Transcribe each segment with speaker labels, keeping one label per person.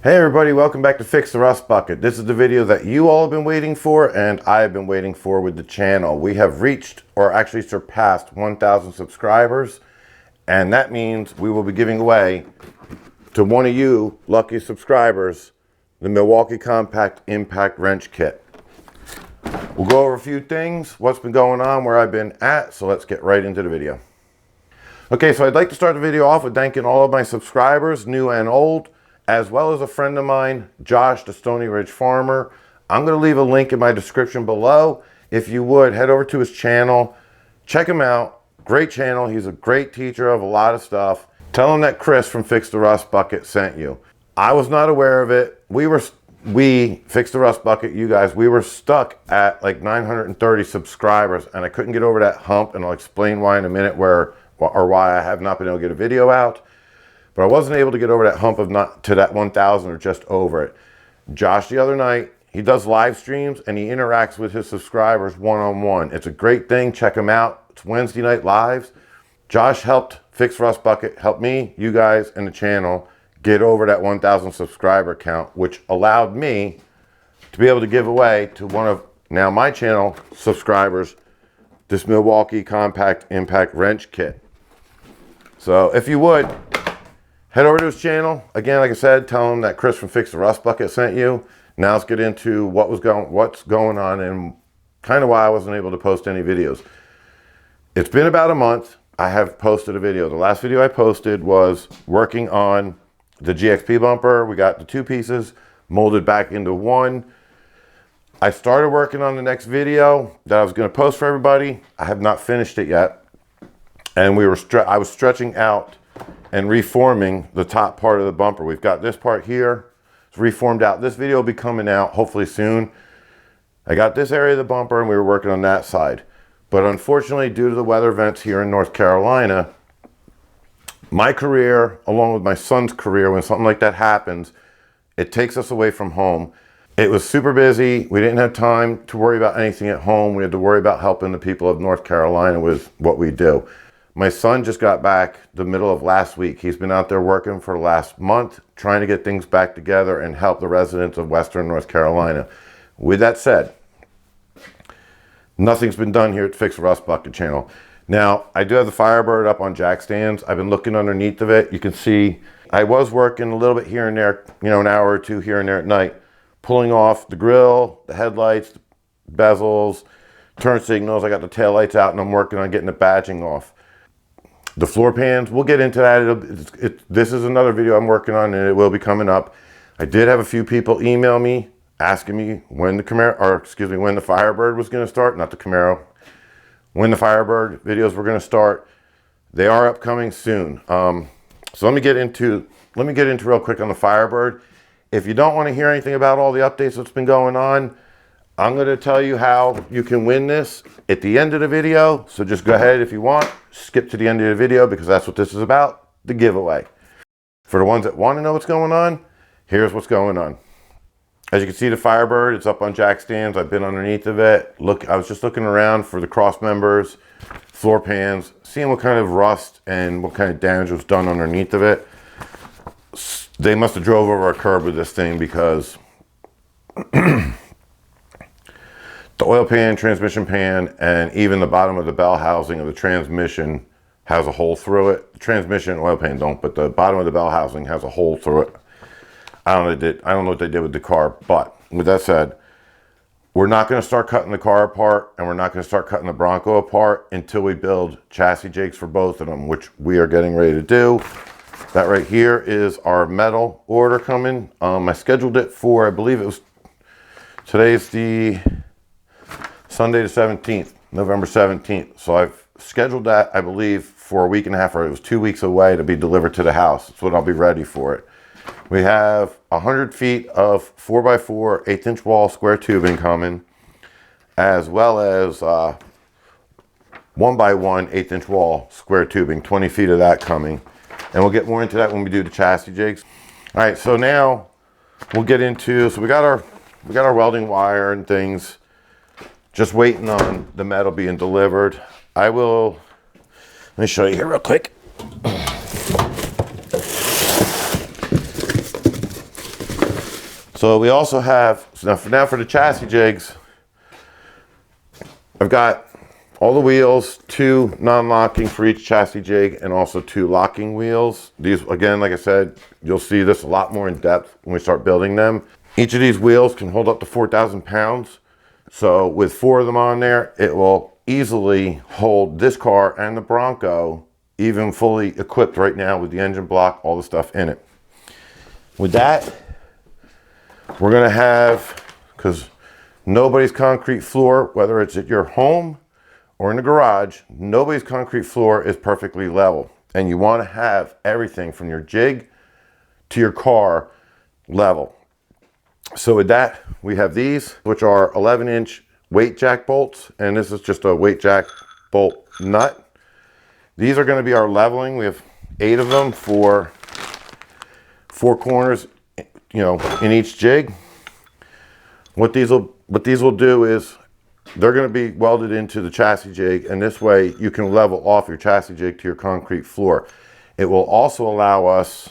Speaker 1: Hey everybody, welcome back to Fix the Rust Bucket. This is the video that you all have been waiting for and I've been waiting for with the channel. We have reached, or actually surpassed, 1,000 subscribers, and that means we will be giving away to one of you lucky subscribers the Milwaukee Compact Impact Wrench Kit. We'll go over a few things, what's been going on, where I've been at, so let's get right into the video. Okay, so I'd like to start the video off with thanking all of my subscribers, new and old, as well as a friend of mine, Josh, the Stoney farmer. I'm going to leave a link in my description below. If you would, head over to his channel. Check him out. Great channel. He's a great teacher of a lot of stuff. Tell him that Chris from Fix the Rust Bucket sent you. I was not aware of it. We, Fix the Rust Bucket, you guys, we were stuck at like 930 subscribers, and I couldn't get over that hump, and I'll explain why in a minute, why I have not been able to get a video out. But I wasn't able to get over that hump of not to that 1,000 or just over it. Josh, the other night, he does live streams and he interacts with his subscribers one-on-one. It's a great thing. Check him out. It's Wednesday night lives. Josh helped Fix Rust Bucket, help me, you guys, and the channel get over that 1,000 subscriber count, which allowed me to be able to give away to one of now my channel subscribers this Milwaukee Compact Impact Wrench Kit. So if you would, head over to his channel. Again, like I said, tell him that Chris from Fix the Rust Bucket sent you. Now let's get into what's going on and kind of why I wasn't able to post any videos. It's been about a month. I have posted a video. The last video I posted was working on the GXP bumper. We got the two pieces molded back into one. I started working on the next video that I was going to post for everybody. I have not finished it yet. And I was stretching out and reforming the top part of the bumper. We've got this part here. It's reformed out. This video will be coming out hopefully soon. I got this area of the bumper and we were working on that side. But unfortunately, due to the weather events here in North Carolina, my career, along with my son's career, when something like that happens, it takes us away from home. It was super busy. We didn't have time to worry about anything at home. We had to worry about helping the people of North Carolina with what we do. My son just got back the middle of last week. He's been out there working for the last month, trying to get things back together and help the residents of Western North Carolina. With that said, nothing's been done here at Fix the Rust Bucket channel. Now, I do have the Firebird up on jack stands. I've been looking underneath of it. You can see I was working a little bit here and there, an hour or two here and there at night, pulling off the grill, the headlights, the bezels, turn signals. I got the tail lights out and I'm working on getting the badging off. The floor pans, we'll get into that. This is another video I'm working on and it will be coming up. I did have a few people email me asking me when the when the Firebird was going to start, not the Camaro. When the Firebird videos were going to start. They are upcoming soon. So let me get into real quick on the Firebird. If you don't want to hear anything about all the updates that's been going on, I'm going to tell you how you can win this at the end of the video. So just go ahead if you want, skip to the end of the video because that's what this is about, the giveaway. For the ones that want to know what's going on, here's what's going on. As you can see, the Firebird, it's up on jack stands. I've been underneath of it. I was just looking around for the cross members, floor pans, seeing what kind of rust and what kind of damage was done underneath of it. They must have drove over a curb with this thing because the oil pan, transmission pan, and even the bottom of the bell housing of the transmission has a hole through it. The transmission and oil pan don't, but the bottom of the bell housing has a hole through it. I don't know what they did with the car, but with that said, we're not going to start cutting the car apart and we're not going to start cutting the Bronco apart until we build chassis jigs for both of them, which we are getting ready to do. That right here is our metal order coming. I scheduled it for, I believe it was, today's the Sunday the 17th, November 17th. So I've scheduled that, I believe, for a week and a half, or it was 2 weeks away to be delivered to the house. That's when I'll be ready for it. We have 100 feet of 4x4 1/8" wall square tubing coming, as well as 1x1 1/8" wall square tubing, 20 feet of that coming. And we'll get more into that when we do the chassis jigs. All right, so now we'll get into, so we got our welding wire and things, just waiting on the metal being delivered. Let me show you here real quick. So we also have, so now for the chassis jigs, I've got all the wheels, 2 non-locking for each chassis jig, and also 2 locking wheels. These, again, like I said, you'll see this a lot more in depth when we start building them. Each of these wheels can hold up to 4,000 pounds. So with 4 of them on there, it will easily hold this car and the Bronco, even fully equipped right now with the engine block, all the stuff in it. With that, we're gonna have, because nobody's concrete floor, whether it's at your home or in the garage, nobody's concrete floor is perfectly level. And you want to have everything from your jig to your car level. So with that, we have these, which are 11-inch weight jack bolts. And this is just a weight jack bolt nut. These are going to be our leveling. We have 8 of them for 4 corners, you know, in each jig. What these will do is they're going to be welded into the chassis jig, and this way you can level off your chassis jig to your concrete floor. It will also allow us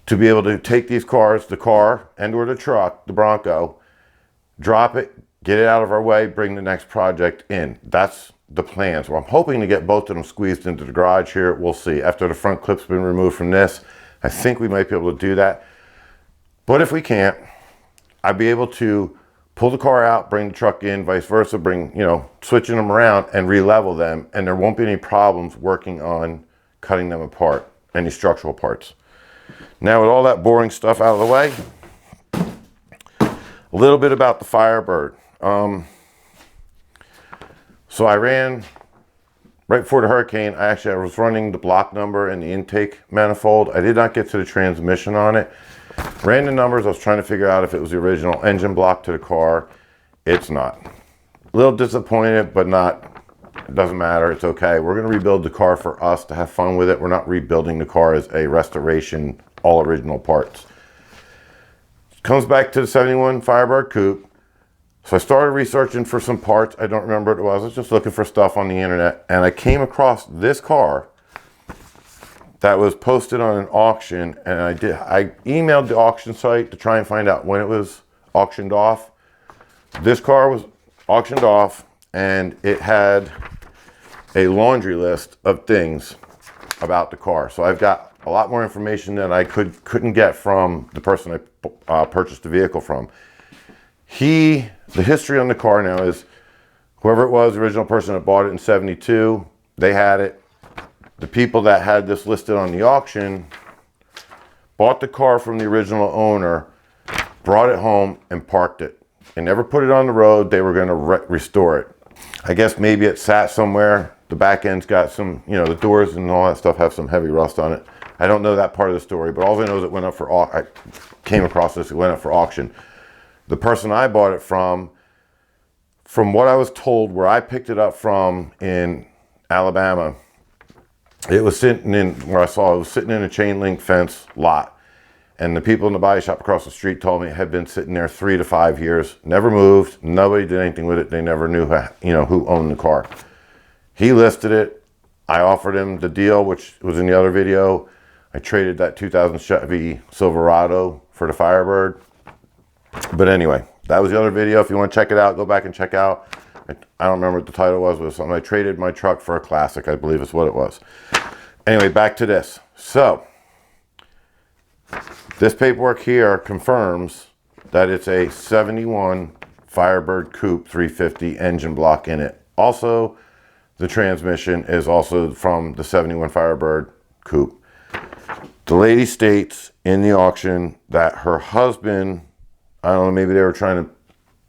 Speaker 1: to be able to take these cars, the car and or the truck, the Bronco, drop it, get it out of our way, bring the next project in. That's the plan. So I'm hoping to get both of them squeezed into the garage here. We'll see. After the front clip's been removed from this, I think we might be able to do that. But if we can't, I'd be able to pull the car out, bring the truck in, vice versa, bring, you know, switching them around and re-level them, and there won't be any problems working on cutting them apart, any structural parts. Now with all that boring stuff out of the way, a little bit about the Firebird. So I ran, right before the hurricane, I was running the block number and the intake manifold. I did not get to the transmission on it. Ran the numbers, I was trying to figure out if it was the original engine block to the car. It's not. A little disappointed, but not, it doesn't matter, it's okay. We're gonna rebuild the car for us to have fun with it. We're not rebuilding the car as a restoration, all original parts. Comes back to the 71 Firebird Coupe. So I started researching for some parts. I don't remember what it was. I was just looking for stuff on the internet, and I came across this car that was posted on an auction, and I emailed the auction site to try and find out when it was auctioned off. This car was auctioned off, and it had a laundry list of things about the car. So I've got a lot more information than I couldn't get from the person I purchased the vehicle from. The history on the car now is, whoever it was, the original person that bought it in 72, they had it. The people that had this listed on the auction bought the car from the original owner, brought it home and parked it. They never put it on the road. They were going to restore it. I guess maybe it sat somewhere. The back end's got some, you know, the doors and all that stuff have some heavy rust on it. I don't know that part of the story, but all I know is it went up for auction. I came across this, it went up for auction. The person I bought it from what I was told, where I picked it up from in Alabama, it was sitting in, where I saw it was sitting in a chain link fence lot. And the people in the body shop across the street told me it had been sitting there 3 to 5 years, never moved, nobody did anything with it. They never knew who owned the car. He listed it. I offered him the deal, which was in the other video. I traded that 2000 Chevy Silverado for the Firebird. But anyway, that was the other video. If you want to check it out, go back and check out. I don't remember what the title was, but it was something. I traded my truck for a classic, I believe is what it was. Anyway, back to this. So, this paperwork here confirms that it's a 71 Firebird Coupe 350 engine block in it. Also, the transmission is also from the 71 Firebird Coupe. The lady states in the auction that her husband, I don't know, maybe they were trying to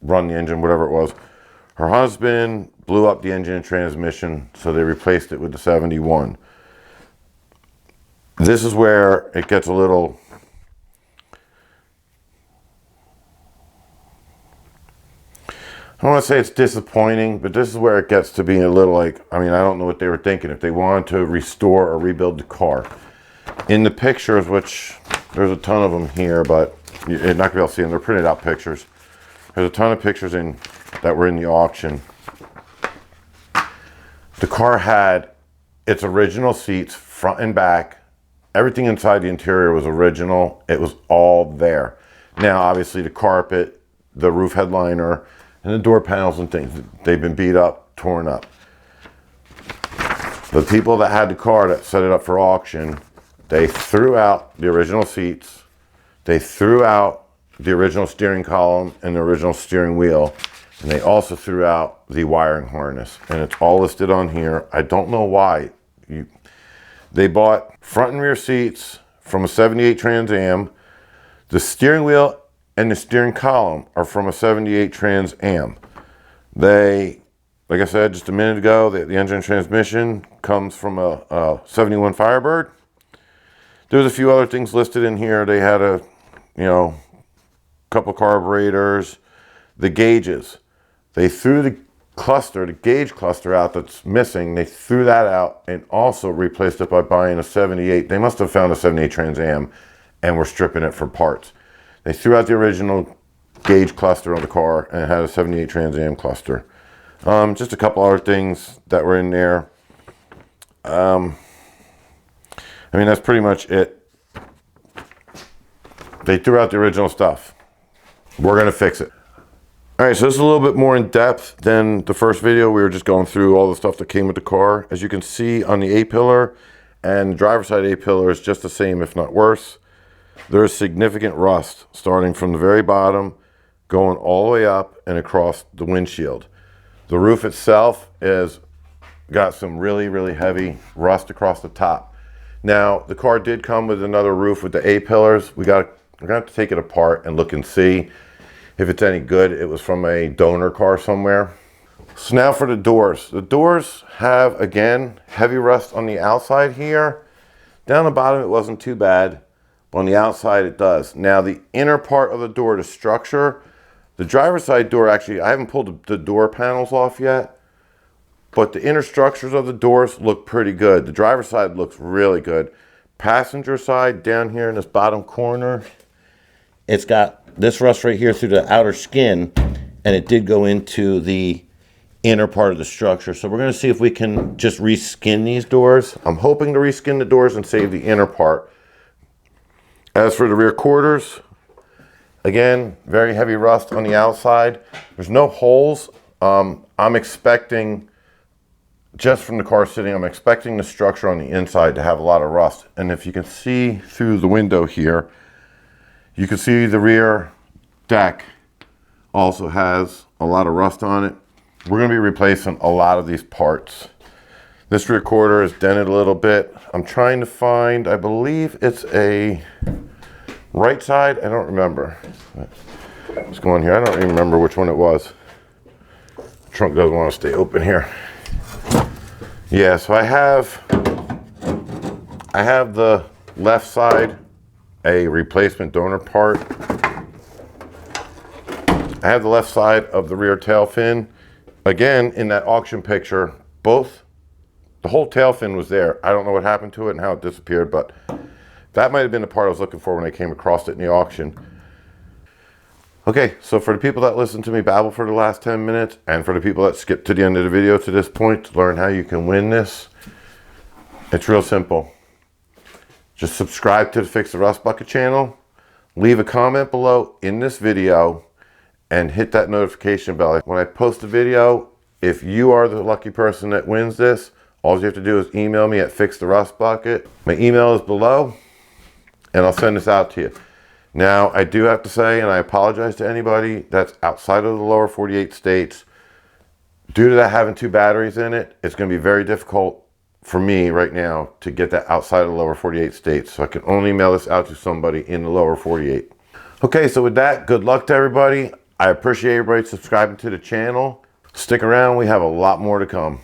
Speaker 1: run the engine, whatever it was. Her husband blew up the engine and transmission, so they replaced it with the 71. This is where it gets a little, I don't want to say it's disappointing, but this is where it gets to be a little like, I mean, I don't know what they were thinking. If they wanted to restore or rebuild the car. In the pictures, which there's a ton of them here, but you're not going to be able to see them. They're printed out pictures. There's a ton of pictures that were in the auction. The car had its original seats, front and back. Everything inside the interior was original. It was all there. Now, obviously the carpet, the roof headliner, and the door panels and things, they've been beat up, torn up. The people that had the car that set it up for auction, they threw out the original seats, they threw out the original steering column and the original steering wheel, and they also threw out the wiring harness, and it's all listed on here. I don't know why. They bought front and rear seats from a 78 Trans Am. The steering wheel and the steering column are from a 78 Trans Am. They, like I said just a minute ago, the engine and transmission comes from a 71 Firebird. There's a few other things listed in here. They had a, couple carburetors, the gauges. They threw the cluster, the gauge cluster out that's missing. They threw that out and also replaced it by buying a 78. They must have found a 78 Trans Am and were stripping it for parts. They threw out the original gauge cluster on the car and it had a 78 Trans Am cluster. Just a couple other things that were in there. That's pretty much it. They threw out the original stuff. We're gonna fix it. All right, so this is a little bit more in depth than the first video. We were just going through all the stuff that came with the car. As you can see on the A-pillar and the driver's side A-pillar is just the same, if not worse. There's significant rust starting from the very bottom, going all the way up and across the windshield. The roof itself is got some really, really heavy rust across the top. Now, the car did come with another roof with the A-pillars. We're gonna have to take it apart and look and see if it's any good. It was from a donor car somewhere. So now for the doors. The doors have, again, heavy rust on the outside here. Down the bottom, it wasn't too bad. But on the outside, it does. Now, the inner part of the door, the structure, the driver's side door, actually, I haven't pulled the door panels off yet. But the inner structures of the doors look pretty good. The driver's side looks really good. Passenger side, down here in this bottom corner, it's got this rust right here through the outer skin, and it did go into the inner part of the structure. So we're going to see if we can just reskin these doors. I'm hoping to reskin the doors and save the inner part. As for the rear quarters, again, very heavy rust on the outside. There's no holes. I'm expecting, just from the car sitting, I'm expecting the structure on the inside to have a lot of rust. And if you can see through the window here, you can see the rear deck also has a lot of rust on it. We're going to be replacing a lot of these parts. This rear quarter is dented a little bit. I'm trying to find, I believe it's a right side. I don't remember. Let's go in here. I don't even remember which one it was. The trunk doesn't want to stay open here. Yeah, so I have the left side, a replacement donor part. I have the left side of the rear tail fin. Again, in that auction picture, the whole tail fin was there. I don't know what happened to it and how it disappeared, but that might have been the part I was looking for when I came across it in the auction. Okay, so for the people that listened to me babble for the last 10 minutes, and for the people that skipped to the end of the video to this point to learn how you can win this, it's real simple. Just subscribe to the Fix the Rust Bucket channel, leave a comment below in this video, and hit that notification bell. When I post a video, if you are the lucky person that wins this, all you have to do is email me at Fix the Rust Bucket. My email is below, and I'll send this out to you. Now, I do have to say, and I apologize to anybody that's outside of the lower 48 states, due to that having 2 batteries in it, it's going to be very difficult for me right now to get that outside of the lower 48 states. So I can only mail this out to somebody in the lower 48. Okay, so with that, good luck to everybody. I appreciate everybody subscribing to the channel. Stick around, we have a lot more to come.